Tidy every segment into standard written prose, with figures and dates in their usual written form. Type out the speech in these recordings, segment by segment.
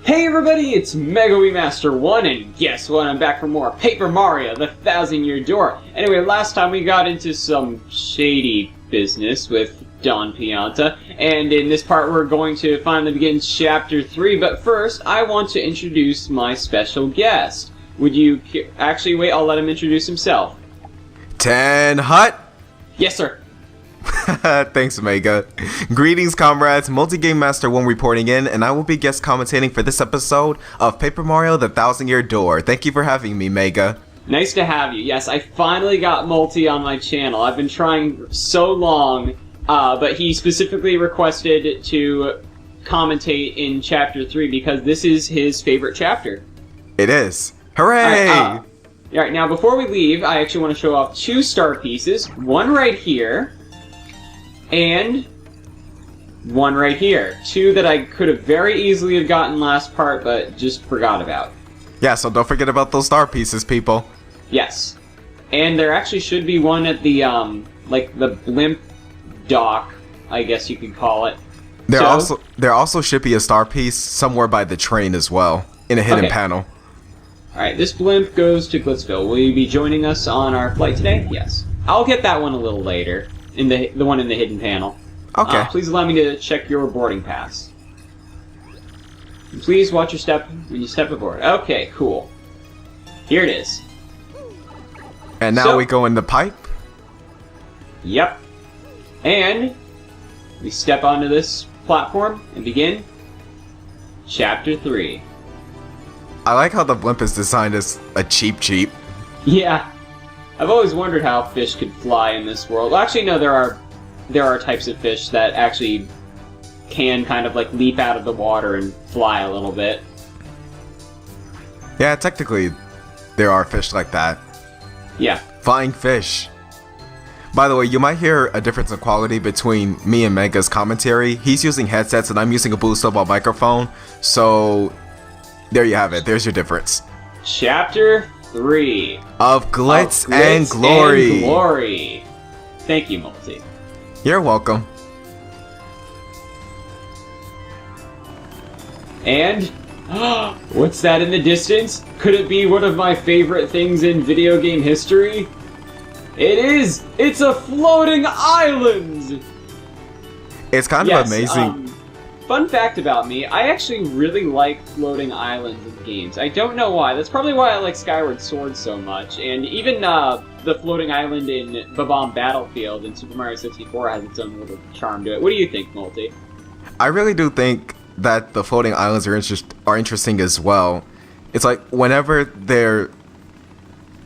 Hey everybody, it's MultiGamemaster1, and guess what? I'm back for more Paper Mario, the 1,000-Year Door. Anyway, last time we got into some shady business with Don Pianta, and in this part we're going to finally begin Chapter 3, but first, I want to introduce my special guest. Would you... Actually, wait, I'll let him introduce himself. 10 Hut! Yes, sir. Thanks, Mega. Greetings, comrades. MultiGamemaster1 reporting in, and I will be guest commentating for this episode of Paper Mario: The 1,000-Year Door. Thank you for having me, Mega. Nice to have you. Yes, I finally got Multi on my channel. I've been trying so long, but he specifically requested to commentate in Chapter 3 because this is his favorite chapter. It is. Hooray! Alright, now before we leave, I actually want to show off 2 star pieces. One right here. And one right here. 2 that I could have very easily have gotten last part, but just forgot about. Yeah, so don't forget about those star pieces, people. Yes. And there actually should be one at the, like, the blimp dock, I guess you could call it. There also should be a star piece somewhere by the train as well, in a hidden panel. Alright, this blimp goes to Glitzville. Will you be joining us on our flight today? Yes. I'll get that one a little later. In the one in the hidden panel. Okay. Please allow me to check your boarding pass. And please watch your step when you step aboard. Okay, cool. Here it is. And now we go in the pipe? Yep. And we step onto this platform and begin Chapter 3. I like how the blimp is designed as a cheap. Yeah. I've always wondered how fish could fly in this world. Well, actually, no, there are types of fish that actually can kind of like leap out of the water and fly a little bit. Yeah, technically, there are fish like that. Yeah. Flying fish. By the way, you might hear a difference in quality between me and Mega's commentary. He's using headsets and I'm using a boostable microphone. So, there you have it. There's your difference. Chapter 3 of Glitz and Glory. Thank you, Multi. You're welcome. And what's that in the distance? Could it be one of my favorite things in video game history? It is! It's a floating island! It's kind of amazing. Fun fact about me, I actually really like floating islands in games. I don't know why. That's probably why I like Skyward Sword so much. And even the floating island in Bob-omb Battlefield in Super Mario 64 has its own little charm to it. What do you think, Multi? I really do think that the floating islands are interesting as well. It's like whenever there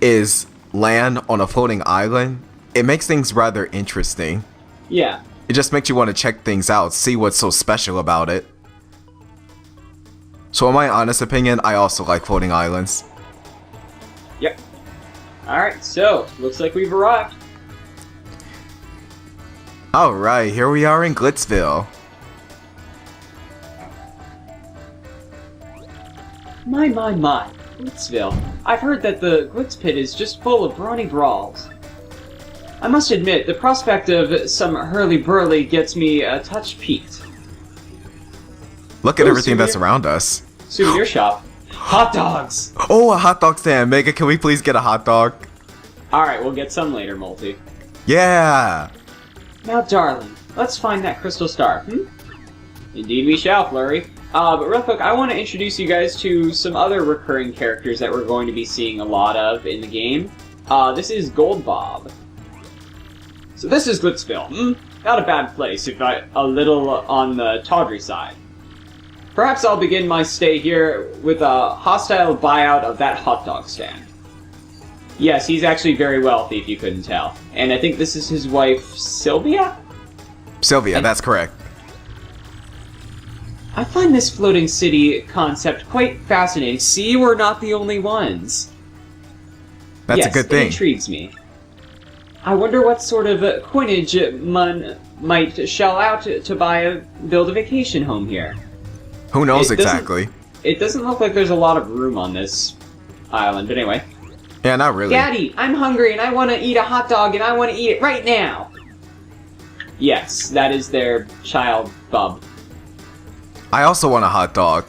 is land on a floating island, it makes things rather interesting. Yeah. It just makes you want to check things out, see what's so special about it. So in my honest opinion, I also like floating islands. Yep. Alright, so, looks like we've arrived. Alright, here we are in Glitzville. My, Glitzville. I've heard that the Glitz Pit is just full of brawny brawls. I must admit, the prospect of some hurly-burly gets me a touch piqued. Look at everything that's around us. Souvenir shop. Hot dogs! Oh, a hot dog stand. Mega, can we please get a hot dog? Alright, we'll get some later, Multi. Yeah! Now, darling, let's find that crystal star, Indeed we shall, Flurry. But real quick, I want to introduce you guys to some other recurring characters that we're going to be seeing a lot of in the game. This is Gold Bob. So this is Glitzville. Not a bad place, if a little on the tawdry side. Perhaps I'll begin my stay here with a hostile buyout of that hot dog stand. Yes, he's actually very wealthy, if you couldn't tell. And I think this is his wife, Sylvia? Sylvia, that's correct. I find this floating city concept quite fascinating. See, we're not the only ones. That's a good thing. It intrigues me. I wonder what sort of coinage Mun might shell out to build a vacation home here. Who knows exactly? It doesn't look like there's a lot of room on this island, but anyway. Yeah, not really. Daddy, I'm hungry and I want to eat a hot dog and I want to eat it right now! Yes, that is their child, Bub. I also want a hot dog.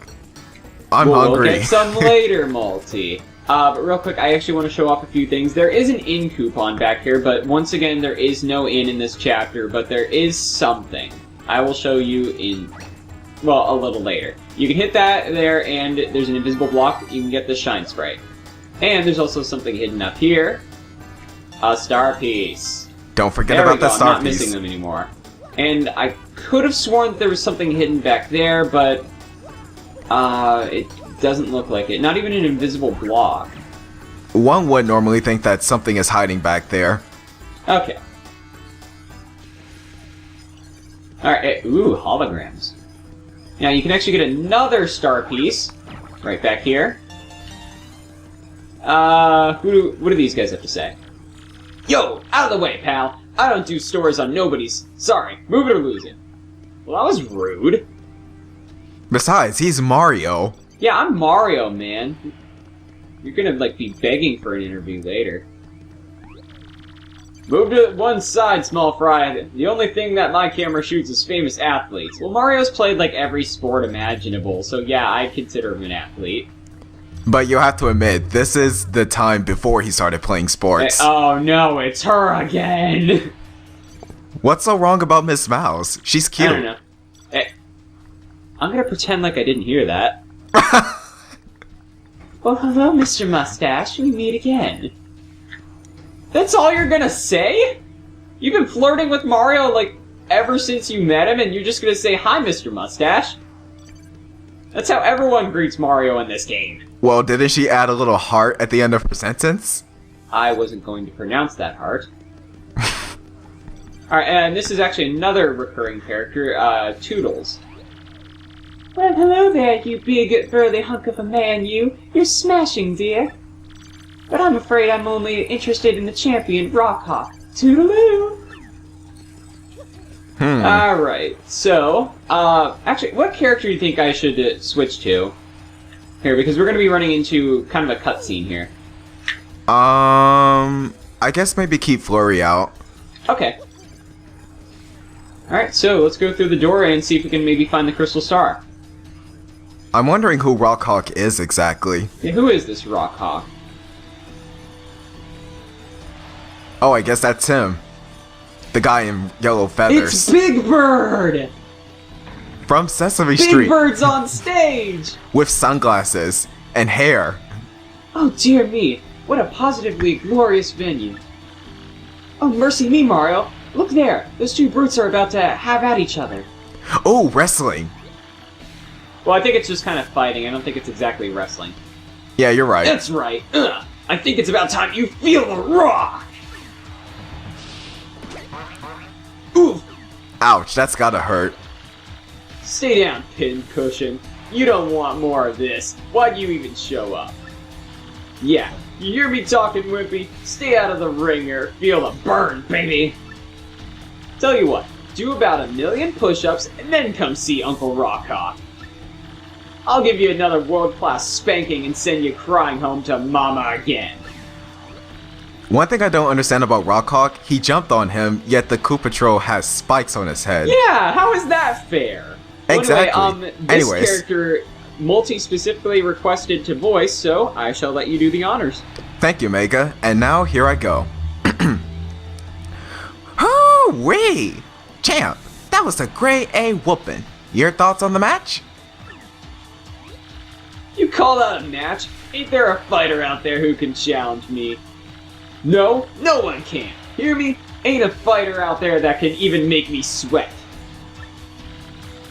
I'm hungry. We'll get some later, Multi. But real quick, I actually want to show off a few things. There is an inn coupon back here, but once again, there is no inn in this chapter, but there is something. I will show you in, well, a little later. You can hit that there, and there's an invisible block. You can get the shine sprite. And there's also something hidden up here. A star piece. Don't forget There we about go. the star I'm not piece. missing them anymore. And I could have sworn that there was something hidden back there, but it doesn't look like it. Not even an invisible block. One would normally think that something is hiding back there. Okay. Alright, ooh, holograms. Now you can actually get another star piece right back here. What do these guys have to say? Yo, out of the way, pal. I don't do stores on nobody's. Sorry, move it or lose it. Well, that was rude. Besides, he's Mario. Yeah, I'm Mario, man. You're gonna, like, be begging for an interview later. Move to one side, small fry. The only thing that my camera shoots is famous athletes. Well, Mario's played, like, every sport imaginable, so yeah, I consider him an athlete. But you have to admit, this is the time before he started playing sports. Oh no, it's her again! What's so wrong about Miss Mouse? She's cute. I don't know. I'm gonna pretend like I didn't hear that. Well, hello, Mr. Mustache. We meet again. That's all you're gonna say? You've been flirting with Mario, like, ever since you met him, and you're just gonna say, hi, Mr. Mustache? That's how everyone greets Mario in this game. Well, didn't she add a little heart at the end of her sentence? I wasn't going to pronounce that heart. Alright, and this is actually another recurring character, Toodles. Well, hello there, you big, burly hunk of a man, you. You're smashing, dear. But I'm afraid I'm only interested in the champion, Rockhawk. Toodaloo! Alright, so, actually, what character do you think I should switch to? Here, because we're going to be running into kind of a cutscene here. I guess maybe keep Flurry out. Okay. Alright, so let's go through the door and see if we can maybe find the Crystal Star. I'm wondering who Rockhawk is exactly. Yeah, who is this Rockhawk? Oh, I guess that's him. The guy in yellow feathers. It's Big Bird! From Sesame Big Street. Bird's on stage! With sunglasses and hair. Oh dear me, what a positively glorious venue. Oh mercy me, Mario! Look there! Those two brutes are about to have at each other. Oh, wrestling. Well, I think it's just kind of fighting. I don't think it's exactly wrestling. Yeah, you're right. That's right. Ugh. I think it's about time you feel the rock! Oof! Ouch, that's gotta hurt. Stay down, pincushion. You don't want more of this. Why'd you even show up? Yeah, you hear me talking, Wimpy? Stay out of the ringer. Feel the burn, baby! Tell you what, do about 1,000,000 push-ups and then come see Uncle Rockhawk. I'll give you another world-class spanking and send you crying home to Mama again. One thing I don't understand about Rockhawk, he jumped on him, yet the Koopa Patrol has spikes on his head. Yeah, how is that fair? Exactly. Well, anyway, this character Multi specifically requested to voice, so I shall let you do the honors. Thank you, Mega. And now, here I go. Oh-wee! Champ, that was a grade A whooping. Your thoughts on the match? You call that a match? Ain't there a fighter out there who can challenge me? No, no one can. Hear me? Ain't a fighter out there that can even make me sweat.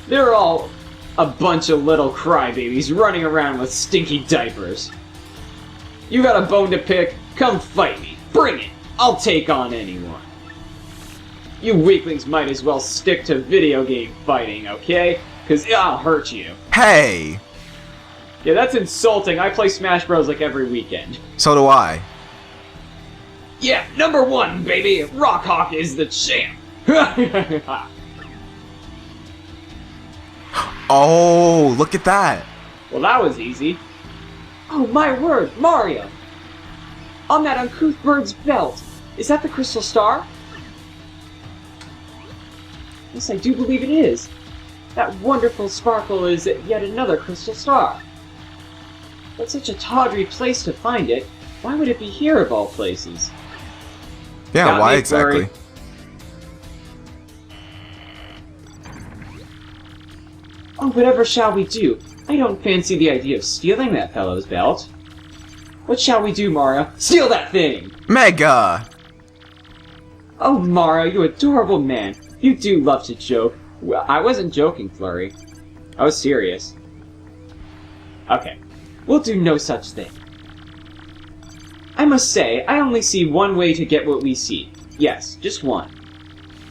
They're all a bunch of little crybabies running around with stinky diapers. You got a bone to pick? Come fight me. Bring it. I'll take on anyone. You weaklings might as well stick to video game fighting, okay? 'Cause I'll hurt you. Hey! Yeah, that's insulting. I play Smash Bros. Like every weekend. So do I. Yeah, number 1, baby! Rockhawk is the champ! Oh, look at that. Well, that was easy. Oh, my word, Mario! On that uncouth bird's belt, is that the Crystal Star? Yes, I do believe it is. That wonderful sparkle is yet another Crystal Star. That's such a tawdry place to find it. Why would it be here of all places? Yeah, Got why me, exactly? Flurry. Oh, whatever shall we do? I don't fancy the idea of stealing that fellow's belt. What shall we do, Mario? Steal that thing! Mega! Oh, Mario, you adorable man. You do love to joke. Well, I wasn't joking, Flurry. I was serious. Okay. We'll do no such thing. I must say, I only see one way to get what we seek. Yes, just one.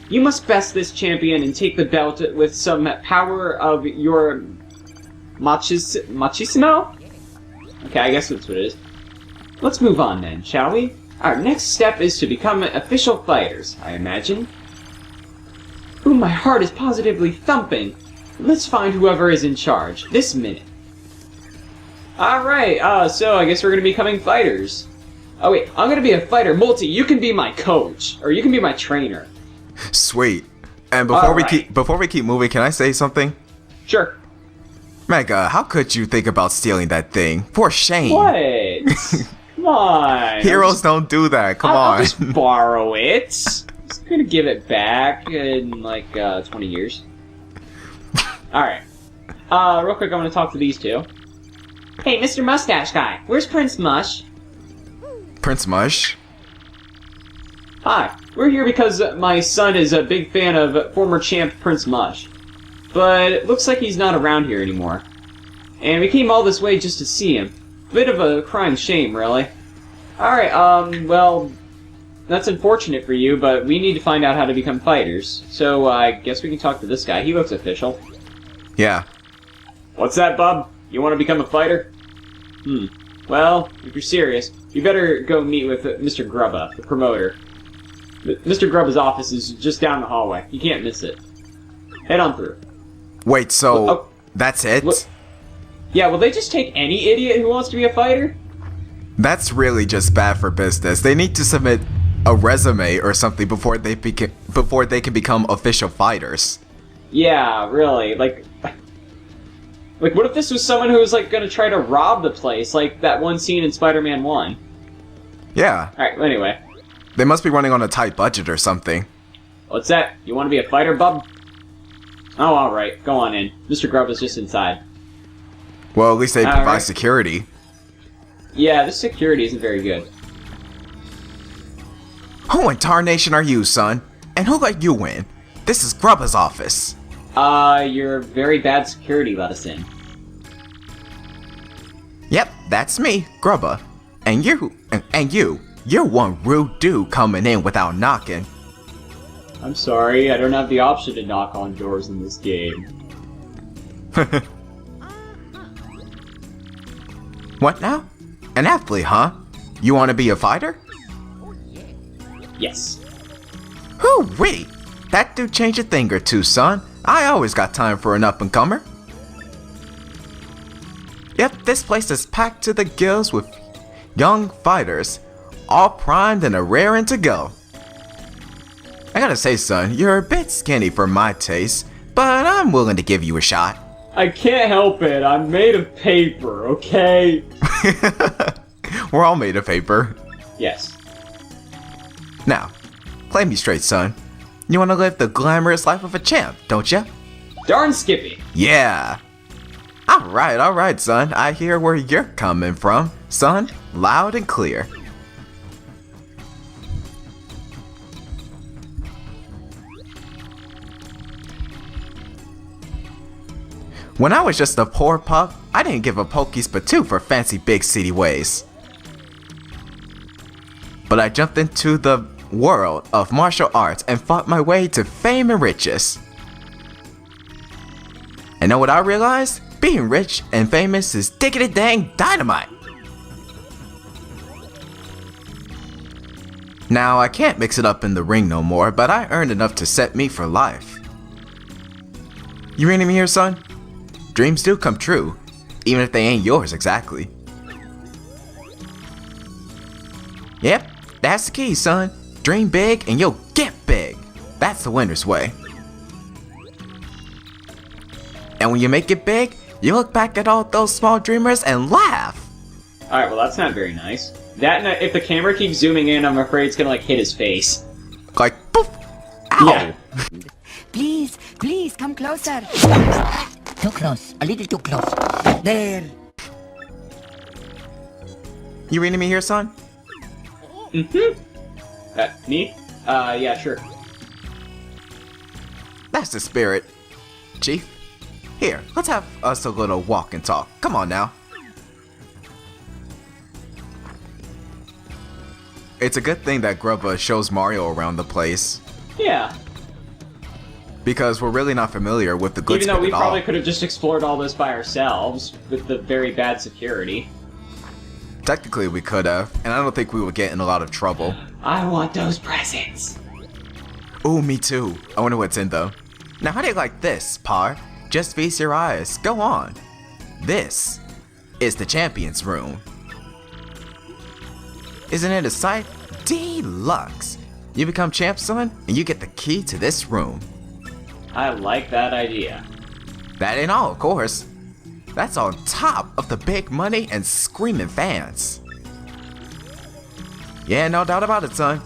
You must best this champion and take the belt with some power of your machismo? Okay, I guess that's what it is. Let's move on then, shall we? Our next step is to become official fighters, I imagine. Ooh, my heart is positively thumping. Let's find whoever is in charge, this minute. Alright, so I guess we're gonna be becoming fighters. Oh wait, I'm gonna be a fighter. Multi, you can be my coach, or you can be my trainer. Sweet. And before Alright. we keep moving, can I say something? Sure. Mega, how could you think about stealing that thing? For shame. What? Come on. Heroes don't do that. Come I'll on. just borrow it. Just gonna give it back in like 20 years. Alright. Real quick, I want to talk to these two. Hey, Mr. Mustache Guy, where's Prince Mush? Prince Mush? Hi, we're here because my son is a big fan of former champ Prince Mush. But it looks like he's not around here anymore. And we came all this way just to see him. Bit of a crying shame, really. Alright, well, that's unfortunate for you, but we need to find out how to become fighters. So, I guess we can talk to this guy. He looks official. Yeah. What's that, bub? You want to become a fighter? Well, if you're serious, you better go meet with Mr. Grubba, the promoter. Mr. Grubba's office is just down the hallway. You can't miss it. Head on through. Wait, so Oh, that's it? look. Yeah, will they just take any idiot who wants to be a fighter? That's really just bad for business. They need to submit a resume or something before they can become official fighters. Yeah, really. Like, what if this was someone who was, like, gonna try to rob the place, like that one scene in Spider-Man 1? Yeah. Alright, well, anyway. They must be running on a tight budget or something. What's that? You want to be a fighter, bub? Oh, alright. Go on in. Mr. Grub is just inside. Well, at least they provide Alright. security. Yeah, this security isn't very good. Who in tarnation are you, son? And who let you in? This is Grubba's office. Your very bad security let us in. Yep, that's me, Grubba. And you're one rude dude coming in without knocking. I'm sorry, I don't have the option to knock on doors in this game. What now? An athlete, huh? You want to be a fighter? Yes. Hoo-wee! That do change a thing or two, son. I always got time for an up-and-comer. Yep, this place is packed to the gills with young fighters, all primed and a raring to go. I gotta say, son, you're a bit skinny for my taste, but I'm willing to give you a shot. I can't help it, I'm made of paper, okay? We're all made of paper. Yes. Now, play me straight, son. You want to live the glamorous life of a champ, don't ya? Darn Skippy! Yeah. Alright, son. I hear where you're coming from, son. Loud and clear. When I was just a poor pup, I didn't give a pokey spatoo for fancy big city ways. But I jumped into the world of martial arts and fought my way to fame and riches. And know what I realized? Being rich and famous is diggity dang dynamite. Now I can't mix it up in the ring no more, but I earned enough to set me for life. You reading me here, son? Dreams do come true, even if they ain't yours exactly. Yep, that's the key, son. Dream big and you'll get big. That's the winner's way. And when you make it big, you look back at all those small dreamers and laugh. Alright, well that's not very nice. That, and if the camera keeps zooming in, I'm afraid it's gonna, like, hit his face. Like, poof! Ow! Yeah. Please, please, come closer. Too close, a little too close. There. You reading me here, son? Mm-hmm. Me? Yeah, sure. That's the spirit. Chief, here, let's have us a little walk and talk. Come on now. It's a good thing that Grubba shows Mario around the place, Yeah. because we're really not familiar with the goods Even though we at all. probably could have just explored all this by ourselves, with the very bad security. Technically, we could have, and I don't think we would get in a lot of trouble. I want those presents! Ooh, me too. I wonder what's in them. Now, how do you like this, Par? Just feast your eyes. Go on. This is the champion's room. Isn't it a sight? Deluxe. You become champ, son, and you get the key to this room. I like that idea. That ain't all, of course. That's on top of the big money and screaming fans. Yeah, no doubt about it, son.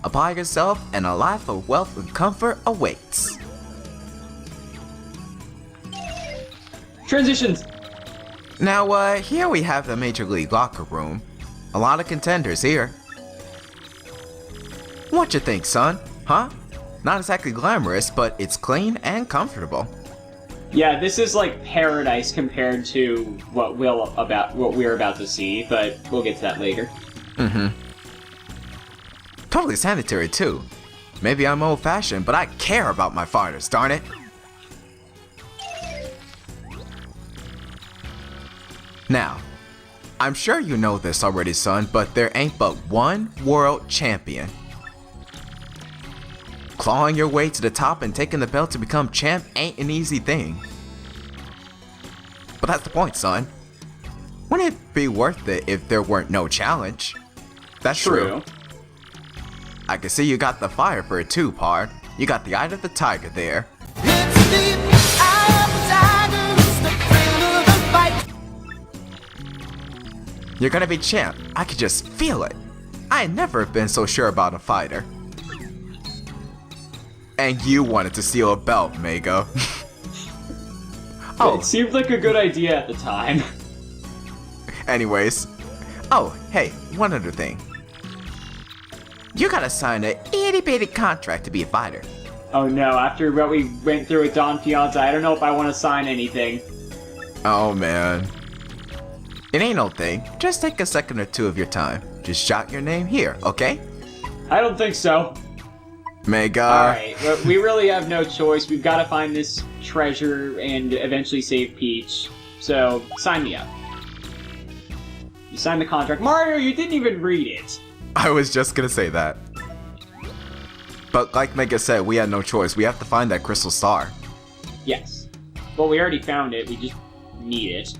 Apply yourself and a life of wealth and comfort awaits. Transitions! Now, here we have the Major League locker room. A lot of contenders here. What you think, son? Huh? Not exactly glamorous, but it's clean and comfortable. Yeah, this is like paradise compared to what we're about to see, but we'll get to that later. Totally sanitary too. Maybe I'm old-fashioned, but I care about my fighters, darn it. Now, I'm sure you know this already, son, but there ain't but one world champion. Clawing your way to the top and taking the belt to become champ ain't an easy thing. But that's the point, son. Wouldn't it be worth it if there weren't no challenge? That's true. I can see you got the fire for it too, Pard. You got the eye of the tiger there. You're gonna be champ. I could just feel it. I ain't never been so sure about a fighter. And you wanted to steal a belt, Mega. Oh, it seemed like a good idea at the time. Anyways. Oh, hey, one other thing. You gotta sign a itty-bitty contract to be a fighter. Oh no, after what we went through with Don Fiance, I don't know if I want to sign anything. Oh man. It ain't no thing. Just take a second or two of your time. Just jot your name here, okay? I don't think so. Mega. Alright, well, we really have no choice. We've got to find this treasure and eventually save Peach. So, sign me up. You signed the contract. Mario, you didn't even read it. I was just gonna say that. But like Mega said, we had no choice. We have to find that crystal star. Yes. Well, we already found it. We just need it.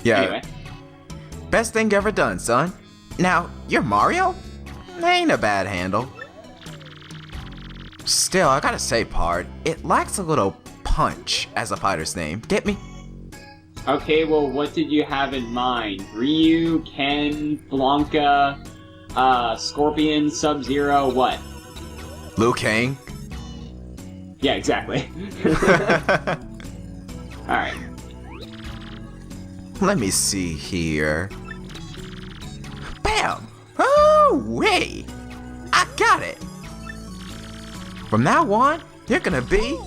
Yeah. Anyway. Best thing ever done, son. Now, you're Mario? Ain't a bad handle. Still, I gotta say, Pard, it lacks a little punch as a fighter's name. Get me? Okay, well, what did you have in mind? Ryu, Ken, Blanca, Scorpion, Sub-Zero, what? Liu Kang? Yeah, exactly. Alright. Let me see here. Bam! Oh, wait! I got it! From now on, you're gonna be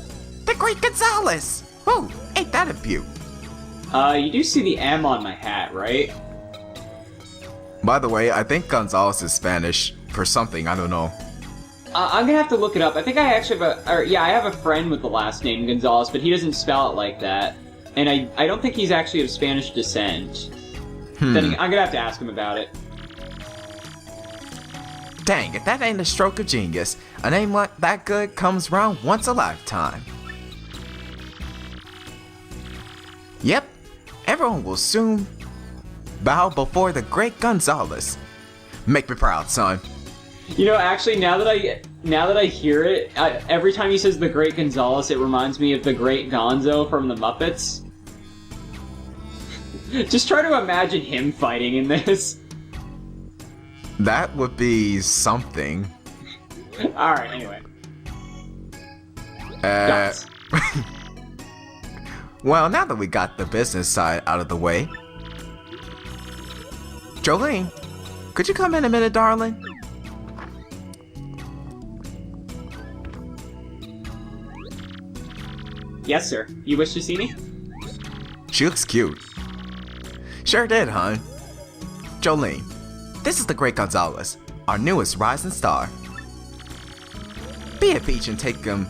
the Great Gonzalez! Whoa, ain't that a beaut? You do see the M on my hat, right? By the way, I think Gonzalez is Spanish for something, I don't know. I'm gonna have to look it up. I think I actually have I have a friend with the last name Gonzalez, but he doesn't spell it like that. And I don't think he's actually of Spanish descent. Then I'm gonna have to ask him about it. Dang, if that ain't a stroke of genius, a name like that good comes around once a lifetime. Yep, everyone will soon bow before the great Gonzalez. Make me proud, son. You know, actually, now that I hear it, every time he says the Great Gonzalez, it reminds me of the Great Gonzo from the Muppets. Just try to imagine him fighting in this. That would be something. Alright, anyway. Uh, well, now that we got the business side out of the way, Jolene, could you come in a minute, darling? Yes, sir. You wish to see me? She looks cute. Sure did, hon. Jolene, this is the Great Gonzalez, our newest rising star. Be a peach and take him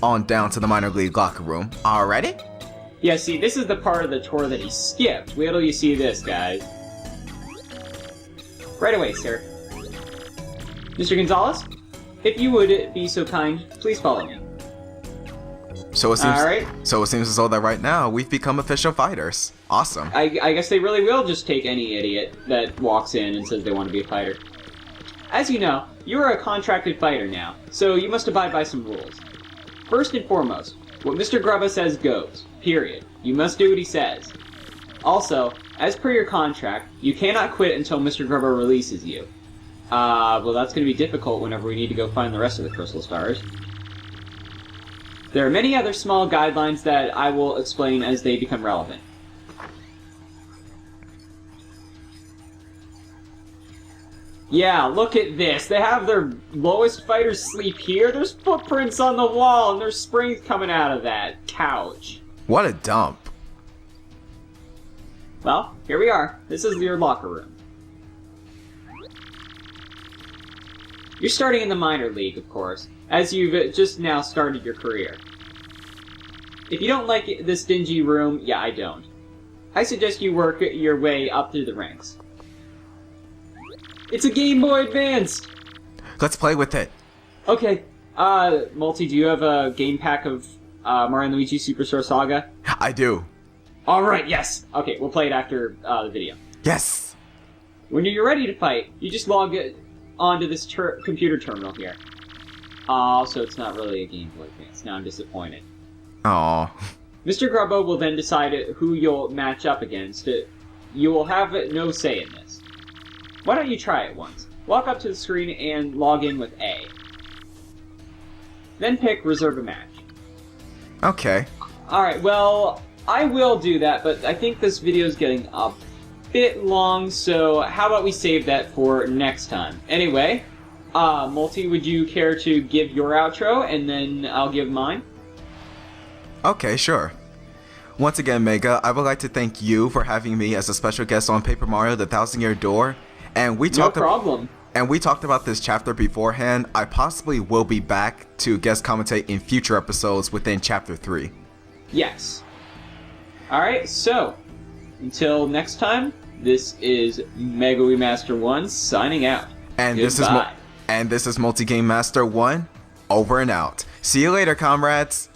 on down to the minor league locker room. Already? Yeah, see, this is the part of the tour that he skipped. Wait till you see this, guys. Right away, sir. Mr. Gonzalez, if you would be so kind, please follow me. So it seems. Alright. So it seems as though that right now we've become official fighters. Awesome. I guess they really will just take any idiot that walks in and says they want to be a fighter. As you know, you are a contracted fighter now, so you must abide by some rules. First and foremost, what Mr. Grubba says goes. Period. You must do what he says. Also, as per your contract, you cannot quit until Mr. Grubba releases you. Well, that's going to be difficult whenever we need to go find the rest of the Crystal Stars. There are many other small guidelines that I will explain as they become relevant. Yeah, look at this. They have their lowest fighters sleep here. There's footprints on the wall, and there's springs coming out of that couch. What a dump. Well, here we are. This is your locker room. You're starting in the minor league, of course, as you've just now started your career. If you don't like this dingy room, yeah, I don't. I suggest you work your way up through the ranks. It's a Game Boy Advanced! Let's play with it. Okay, Multi, do you have a game pack of Mario & Luigi Superstar Saga? I do. Alright, yes! Okay, we'll play it after the video. Yes. When you're ready to fight, you just log onto this computer terminal here. So it's not really a Game Boy Advance. Now I'm disappointed. Aww. Mr. Grubbo will then decide who you'll match up against. You will have no say in this. Why don't you try it once? Walk up to the screen and log in with A. Then pick Reserve a Match. Okay. Alright, well, I will do that, but I think this video is getting a bit long, so how about we save that for next time? Anyway, Multi, would you care to give your outro, and then I'll give mine? Okay, sure. Once again, Mega, I would like to thank you for having me as a special guest on Paper Mario: The Thousand-Year Door. And we talked No problem. And we talked about this chapter beforehand. I possibly will be back to guest commentate in future episodes within Chapter 3. Yes. Alright, so, until next time, this is MultiGamemaster1 signing out. And Goodbye. this is MultiGamemaster1 over and out. See you later, comrades.